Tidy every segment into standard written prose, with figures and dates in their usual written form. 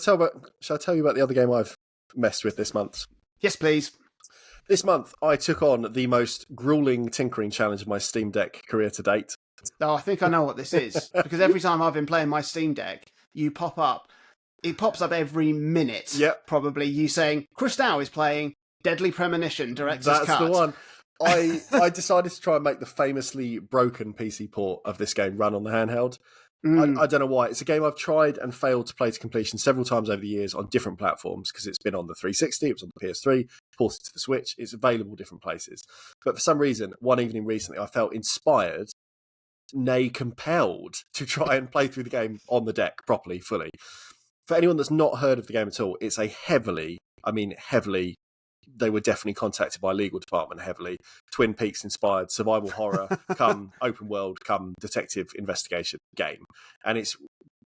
Shall I tell you about the other game I've messed with this month? Yes, please. This month, I took on the most grueling tinkering challenge of my Steam Deck career to date. Oh, I think I know what this is. Because every time I've been playing my Steam Deck, you pop up. It pops up every minute. Yep. Probably you saying, Chris Dow is playing Deadly Premonition, Director's Cut. That's the one. I decided to try and make the famously broken PC port of this game run on the handheld. I don't know why. It's a game I've tried and failed to play to completion several times over the years on different platforms because it's been on the 360, it was on the PS3, ported to the Switch, it's available different places. But for some reason, one evening recently, I felt inspired, nay compelled, to try and play through the game on the deck properly, fully. For anyone that's not heard of the game at all, it's a heavily, they were definitely contacted by legal department heavily, Twin Peaks inspired survival horror come open world come detective investigation game. And it's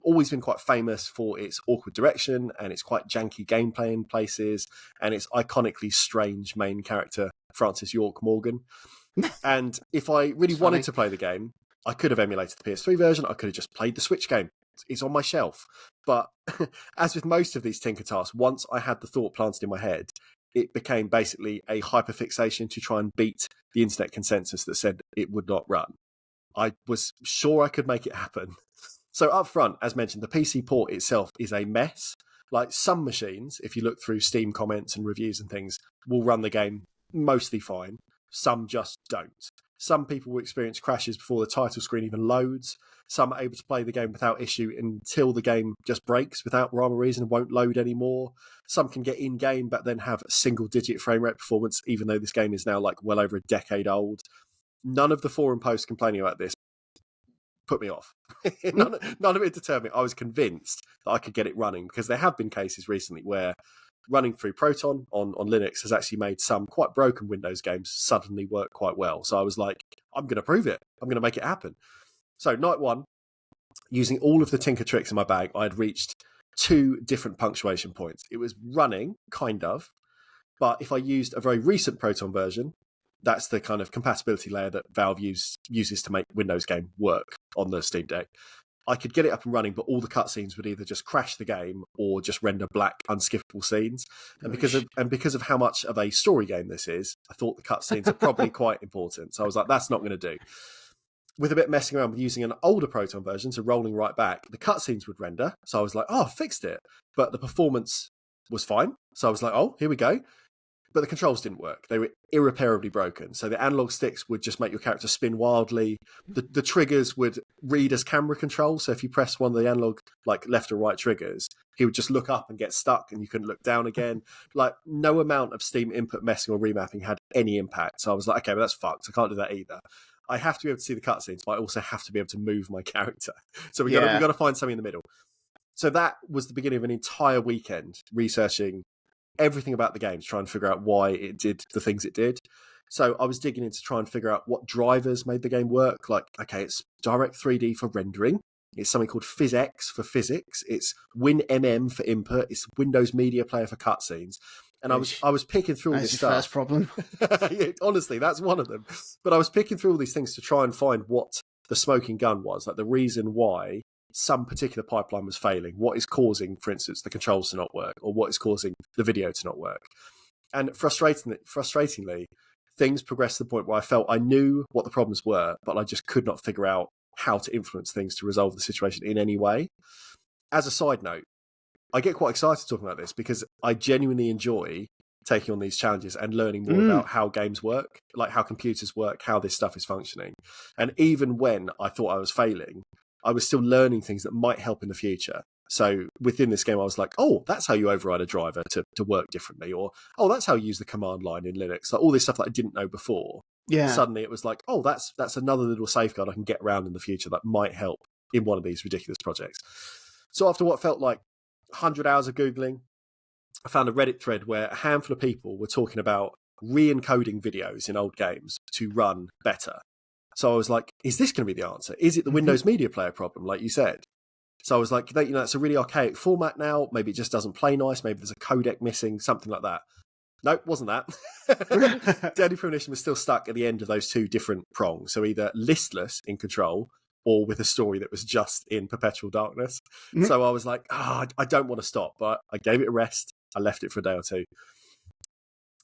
always been quite famous for its awkward direction and its quite janky gameplay in places and its iconically strange main character, Francis York Morgan. And if I really wanted to play the game, I could have emulated the PS3 version, I could have just played the Switch game. It's on my shelf. But as with most of these tinker tasks, once I had the thought planted in my head, it became basically a hyperfixation to try and beat the internet consensus that said it would not run. I was sure I could make it happen. So up front, as mentioned, the PC port itself is a mess. Like some machines, if you look through Steam comments and reviews and things, will run the game mostly fine. Some just don't. Some people will experience crashes before the title screen even loads. Some are able to play the game without issue until the game just breaks without rhyme or reason and won't load anymore. Some can get in-game but then have single-digit frame rate performance, even though this game is now like well over a decade old. None of the forum posts complaining about this put me off. none of it deterred me. I was convinced that I could get it running because there have been cases recently where running through Proton on Linux has actually made some quite broken Windows games suddenly work quite well. So I was like, I'm going to prove it. I'm going to make it happen. So night one, using all of the tinker tricks in my bag, I had reached 2 different punctuation points. It was running, kind of, but if I used a very recent Proton version, that's the kind of compatibility layer that Valve uses to make Windows game work on the Steam Deck. I could get it up and running, but all the cutscenes would either just crash the game or just render black, unskippable scenes. And because of how much of a story game this is, I thought the cutscenes are probably quite important. So I was like, that's not going to do. With a bit messing around with using an older Proton version, so rolling right back, the cutscenes would render. So I was like, oh, I fixed it. But the performance was fine. So I was like, oh, here we go. But the controls didn't work. They were irreparably broken. So the analog sticks would just make your character spin wildly. The triggers would read as camera control. So if you press one of the analog, like left or right triggers, he would just look up and get stuck and you couldn't look down again. Like no amount of Steam input messing or remapping had any impact. So I was like, okay, well, that's fucked. I can't do that either. I have to be able to see the cutscenes, but I also have to be able to move my character. So we got to find something in the middle. So that was the beginning of an entire weekend researching everything about the game to try and figure out why it did the things it did. So I was digging in to try and figure out what drivers made the game work. Like, okay, it's Direct 3D for rendering. It's something called PhysX for physics. It's WinMM for input. It's Windows Media Player for cutscenes. And I was picking through all this stuff. That's your first problem. Yeah, honestly, that's one of them. But I was picking through all these things to try and find what the smoking gun was, like the reason why some particular pipeline was failing, what is causing, for instance, the controls to not work, or what is causing the video to not work. And frustratingly, things progressed to the point where I felt I knew what the problems were, but I just could not figure out how to influence things to resolve the situation in any way. As a side note, I get quite excited talking about this because I genuinely enjoy taking on these challenges and learning more about how games work, like how computers work, how this stuff is functioning. And even when I thought I was failing, I was still learning things that might help in the future. So within this game, I was like, oh, that's how you override a driver to work differently. Or, oh, that's how you use the command line in Linux. Like all this stuff that I didn't know before. Yeah. Suddenly it was like, oh, that's another little safeguard I can get around in the future that might help in one of these ridiculous projects. So after what felt like 100 hours of Googling, I found a Reddit thread where a handful of people were talking about re-encoding videos in old games to run better. So I was like, is this going to be the answer? Is it the Windows Media Player problem, like you said? So I was like, it's a really archaic format now. Maybe it just doesn't play nice. Maybe there's a codec missing, something like that. Nope, wasn't that. Deadly Premonition was still stuck at the end of those 2 different prongs. So either listless in control or with a story that was just in perpetual darkness. So I was like, I don't want to stop, but I gave it a rest. I left it for a day or two.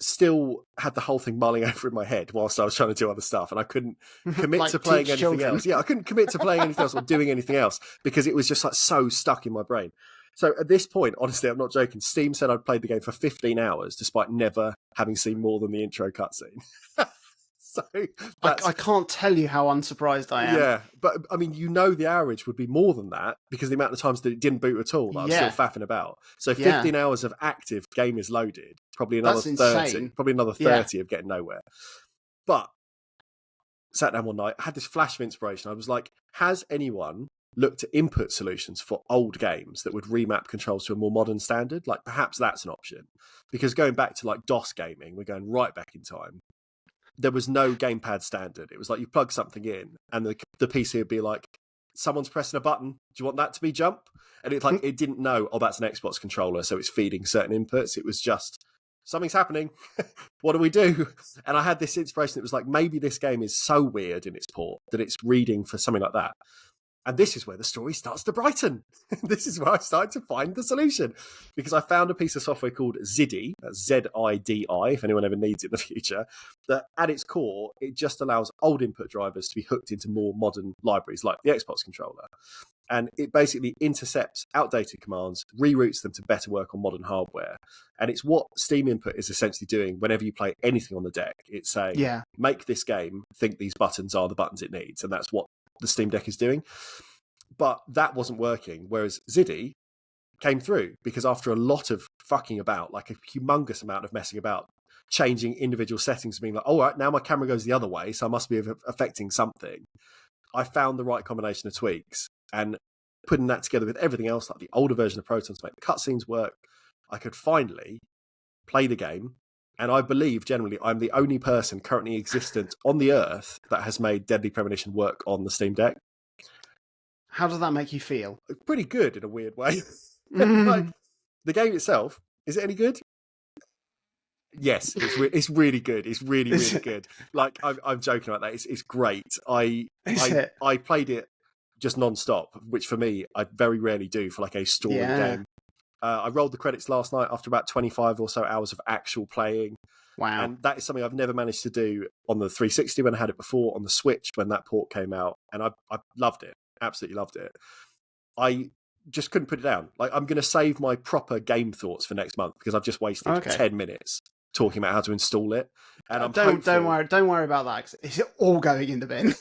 Still had the whole thing mulling over in my head whilst I was trying to do other stuff, and I couldn't commit Like to playing teach anything children. else. Yeah, I couldn't commit to playing anything else or doing anything else because it was just like so stuck in my brain. So at this point, honestly, I'm not joking, Steam said I'd played the game for 15 hours despite never having seen more than the intro cutscene. So I can't tell you how unsurprised I am. yeah, but I mean, the average would be more than that because the amount of times that it didn't boot at all, that I was still faffing about. So 15 hours of active game is loaded, probably another That's 30, insane. probably another 30 of getting nowhere. But sat down one night, I had this flash of inspiration. I was like, has anyone looked at input solutions for old games that would remap controls to a more modern standard? Like perhaps that's an option. Because going back to like DOS gaming, we're going right back in time. There was no gamepad standard. It was like you plug something in and the PC would be like, someone's pressing a button. Do you want that to be jump? And it's like, it didn't know, oh, that's an Xbox controller. So it's feeding certain inputs. It was just, something's happening. What do we do? And I had this inspiration that was like, maybe this game is so weird in its port that it's reading for something like that. And this is where the story starts to brighten. This is where I started to find the solution. Because I found a piece of software called Zidi, that's Z-I-D-I, if anyone ever needs it in the future, that at its core, it just allows old input drivers to be hooked into more modern libraries like the Xbox controller. And it basically intercepts outdated commands, reroutes them to better work on modern hardware. And it's what Steam Input is essentially doing whenever you play anything on the deck. It's saying, make this game think these buttons are the buttons it needs. And that's what the Steam Deck is doing. But that wasn't working, whereas Zidi came through because after a lot of fucking about, like a humongous amount of messing about, changing individual settings, being like, all right, now my camera goes the other way, so I must be affecting something. I found the right combination of tweaks, and putting that together with everything else, like the older version of Proton to make the cutscenes work, I could finally play the game. And I believe, generally, I'm the only person currently existent on the earth that has made Deadly Premonition work on the Steam Deck. How does that make you feel? Pretty good in a weird way. Like, the game itself, is it any good? Yes, it's really good. It's really, really good. Like, I'm joking about that. It's great. I played it just non-stop, which for me, I very rarely do for like a story game. I rolled the credits last night after about 25 or so hours of actual playing. Wow. And that is something I've never managed to do on the 360 when I had it before, on the Switch when that port came out. And I loved it. Absolutely loved it. I just couldn't put it down. Like, I'm going to save my proper game thoughts for next month because I've just wasted 10 minutes talking about how to install it. And I'm don't worry about that, because it's all going in the bin.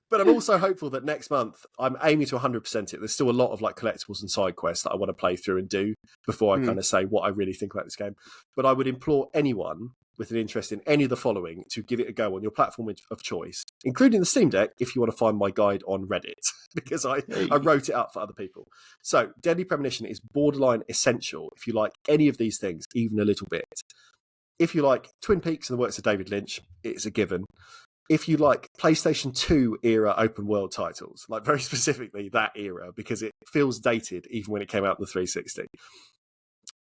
But I'm also hopeful that next month I'm aiming to 100% it. There's still a lot of like collectibles and side quests that I want to play through and do before I kind of say what I really think about this game. But I would implore anyone with an interest in any of the following to give it a go on your platform of choice, including the Steam Deck, if you want to find my guide on Reddit, because I wrote it up for other people. So Deadly Premonition is borderline essential if you like any of these things, even a little bit. If you like Twin Peaks and the works of David Lynch, it's a given. If you like PlayStation 2 era open world titles, like very specifically that era, because it feels dated even when it came out in the 360.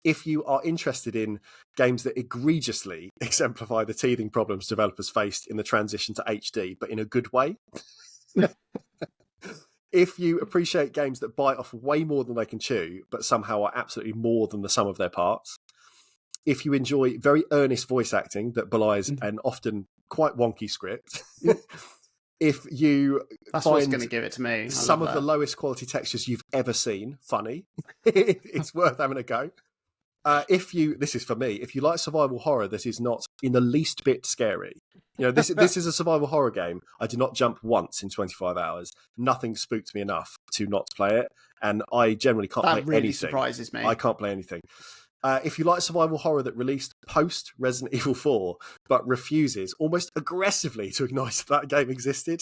If you are interested in games that egregiously exemplify the teething problems developers faced in the transition to HD, but in a good way. If you appreciate games that bite off way more than they can chew, but somehow are absolutely more than the sum of their parts. If you enjoy very earnest voice acting that belies an often quite wonky script. If you That's find what's going to give it to me. Some of the lowest quality textures you've ever seen funny, it's worth having a go. This is for me, if you like survival horror that is not in the least bit scary, this is a survival horror game. I did not jump once in 25 hours. Nothing spooked me enough to not play it, and I generally can't play anything. That really surprises me. I can't play anything. If you like survival horror that released post Resident Evil 4, but refuses almost aggressively to acknowledge that game existed,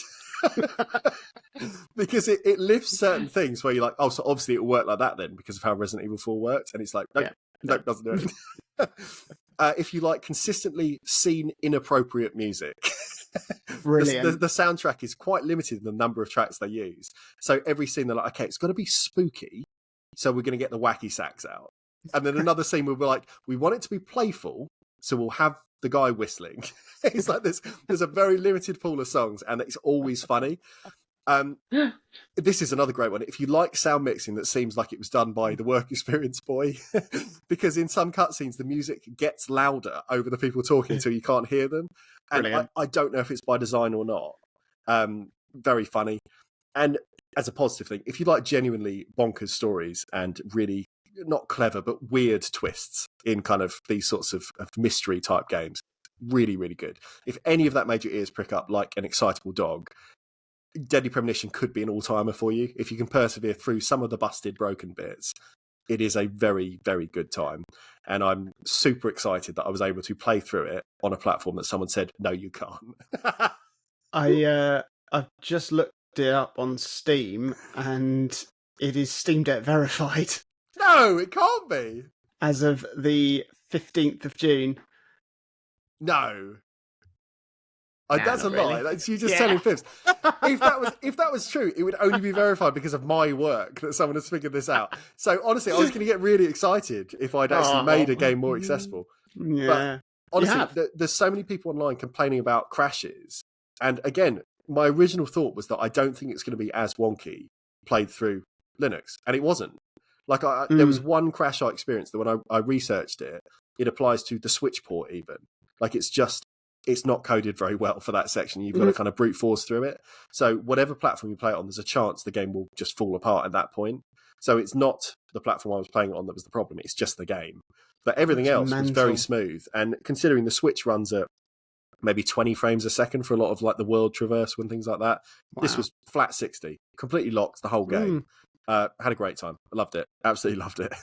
because it lifts certain things where you're like, oh, so obviously it will work like that then because of how Resident Evil 4 worked, and it's like, nope, doesn't do it. If you like consistently scene inappropriate music, brilliant. The soundtrack is quite limited in the number of tracks they use. So every scene they're like, okay, it's got to be spooky, so we're going to get the wacky sax out. And then another scene where we're like, we want it to be playful, so we'll have the guy whistling. It's like there's a very limited pool of songs, and it's always funny. This is another great one. If you like sound mixing that seems like it was done by the work experience boy, because in some cutscenes the music gets louder over the people talking until you can't hear them. And I don't know if it's by design or not. Very funny. And as a positive thing, if you like genuinely bonkers stories and really not clever but weird twists in kind of these sorts of mystery type games, really, really good. If any of that made your ears prick up like an excitable dog, Deadly Premonition could be an all-timer for you. If you can persevere through some of the busted, broken bits, it is a very, very good time. And I'm super excited that I was able to play through it on a platform that someone said, no, you can't. I've just looked it up on Steam, and it is Steam Deck verified. No, it can't be. As of the 15th of June. No. Nah, that's a really. lie. That's you just telling fibs. If that was true, it would only be verified because of my work that someone has figured this out. So honestly, I was going to get really excited if I'd actually made a game more accessible. Yeah. But honestly, there's so many people online complaining about crashes. And again, my original thought was that I don't think it's going to be as wonky played through Linux. And it wasn't. Like there was one crash I experienced that when I researched it, it applies to the Switch port even. Like it's not coded very well for that section. You've got to kind of brute force through it. So whatever platform you play it on, there's a chance the game will just fall apart at that point. So it's not the platform I was playing it on that was the problem. It's just the game. But everything else was very smooth. And considering the Switch runs at maybe 20 frames a second for a lot of like the world traverse and things like that, this was flat 60, completely locked the whole game. Had a great time. I loved it. Absolutely loved it.